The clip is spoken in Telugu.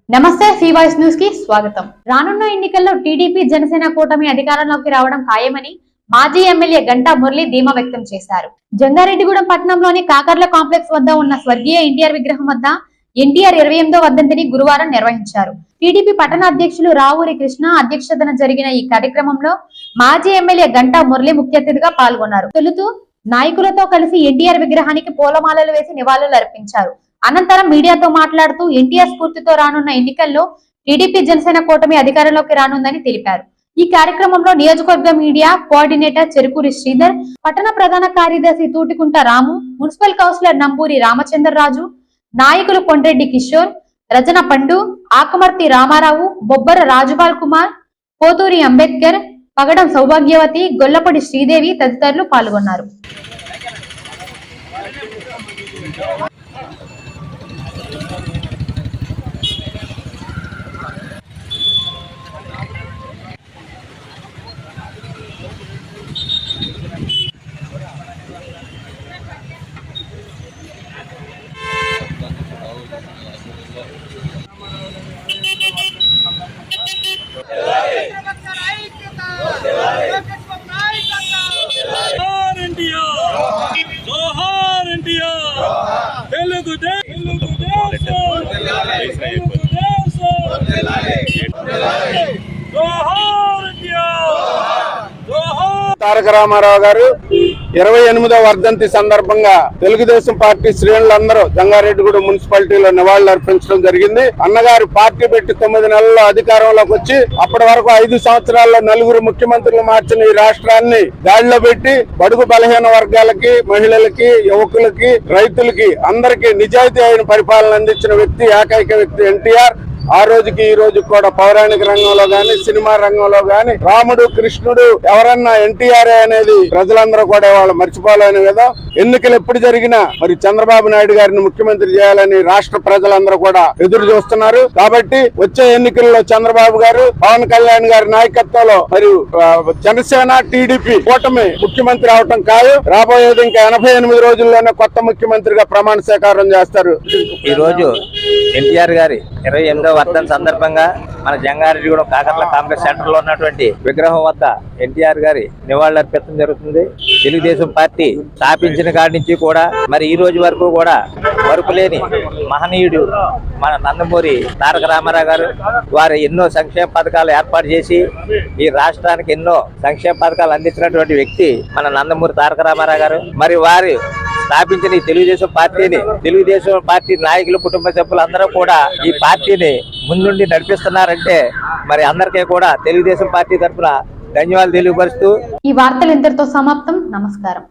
నమస్తే సివాయిస్ న్యూస్ కి స్వాగతం. రానున్న ఎన్నికల్లో టీడీపీ జనసేన కూటమి అధికారంలోకి రావడం ఖాయమని మాజీ ఎమ్మెల్యే గంటా మురళి ధీమా వ్యక్తం చేశారు. జంగారెడ్డిగూడెం పట్టణంలోని కాకర్ల కాంప్లెక్స్ వద్ద ఉన్న స్వర్గీయ ఎన్టీఆర్ విగ్రహం వద్ద ఎన్టీఆర్ 28వ వర్ధంతిని గురువారం నిర్వహించారు. టీడీపీ పట్టణ అధ్యక్షులు రావూరి కృష్ణ అధ్యక్షతన జరిగిన ఈ కార్యక్రమంలో మాజీ ఎమ్మెల్యే గంటా మురళి ముఖ్య అతిథిగా పాల్గొన్నారు. తొలుత నాయకులతో కలిసి ఎన్టీఆర్ విగ్రహానికి పూలమాలలు వేసి నివాళులు అర్పించారు. అనంతరం మీడియాతో మాట్లాడుతూ ఎన్టీఆర్ స్ఫూర్తితో రానున్న ఎన్నికల్లో టీడీపీ జనసేన కూటమి అధికారంలోకి రానుందని తెలిపారు. ఈ కార్యక్రమంలో నియోజకవర్గ మీడియా కోఆర్డినేటర్ చెరుకూరి శ్రీధర్, పట్టణ ప్రధాన కార్యదర్శి తూటికుంట రాము, మున్సిపల్ కౌన్సిలర్ నంబూరి రామచంద్రరాజు, నాయకులు కొండ్రెడ్డి కిషోర్, రజన పండు, ఆకమర్తి రామారావు, బొబ్బర రాజుపాల్ కుమార్, పోతూరి అంబేద్కర్, పగడం సౌభాగ్యవతి, గొల్లపొడి శ్రీదేవి తదితరులు పాల్గొన్నారు. తారక రామారావు గారు 28వ వర్ధంతి సందర్భంగా తెలుగుదేశం పార్టీ శ్రేణులందరూ జంగారెడ్డిగూడెం మున్సిపాలిటీలో నివాళులు అర్పించడం జరిగింది. అన్నగారు పార్టీ పెట్టి 9 నెలల్లో అధికారంలోకి వచ్చి అప్పటి వరకు 5 సంవత్సరాల్లో 4 ముఖ్యమంత్రులు మార్చిన ఈ రాష్ట్రాన్ని గాడిలో పెట్టి బడుగు బలహీన వర్గాలకి, మహిళలకి, యువకులకి, రైతులకి అందరికీ నిజాయితీ అయిన పరిపాలన అందించిన వ్యక్తి, ఏకైక వ్యక్తి ఎన్టీఆర్. ఆ రోజుకి ఈ రోజు కూడా పౌరాణిక రంగంలో గాని, సినిమా రంగంలో గాని రాముడు, కృష్ణుడు ఎవరన్నా ఎన్టీఆర్ అనేది ప్రజలందరూ కూడా వాళ్ళు మర్చిపోలేని కదా. ఎన్నికలు ఎప్పుడు జరిగినా మరి చంద్రబాబు నాయుడు గారిని ముఖ్యమంత్రి చేయాలని రాష్ట్ర ప్రజలందరూ కూడా ఎదురు చూస్తున్నారు. కాబట్టి వచ్చే ఎన్నికల్లో చంద్రబాబు గారు, పవన్ కళ్యాణ్ గారి నాయకత్వంలో మరి జనసేన, టీడీపీ కూటమి ముఖ్యమంత్రి అవటం ఖాయం. రాబోయేది ఇంకా 88 రోజుల్లోనే కొత్త ముఖ్యమంత్రిగా ప్రమాణ స్వీకారం చేస్తారు. ఈ రోజు ఎన్టీఆర్ గారి 28వ వర్ధంతి సందర్భంగా మన జంగారెడ్డిగూడెం కాకర్ల కాంప్లెక్స్ సెంటర్ లో ఉన్నటువంటి విగ్రహం వద్ద ఎన్టీఆర్ గారి నివాళులు అర్పించడం జరుగుతుంది. తెలుగుదేశం పార్టీ స్థాపించిన కాడి నుంచి కూడా మరి ఈ రోజు వరకు కూడా మరుపులేని మహనీయుడు మన నందమూరి తారక రామారావు గారు. వారు ఎన్నో సంక్షేమ పథకాలు ఏర్పాటు చేసి ఈ రాష్ట్రానికి ఎన్నో సంక్షేమ పథకాలు అందించినటువంటి వ్యక్తి మన నందమూరి తారక రామారావు గారు. మరి వారు స్థాపించిన ఈ తెలుగుదేశం పార్టీని, తెలుగుదేశం పార్టీ నాయకులు, కుటుంబ సభ్యులు అందరూ కూడా ఈ పార్టీని ముందుండి నడిపిస్తున్నారంటే మరి అందరికీ కూడా తెలుగుదేశం పార్టీ తరఫున ధన్యవాదాలు తెలియపరుస్తూ ఈ వార్తలు ఇంతటితో సమాప్తం. నమస్కారం.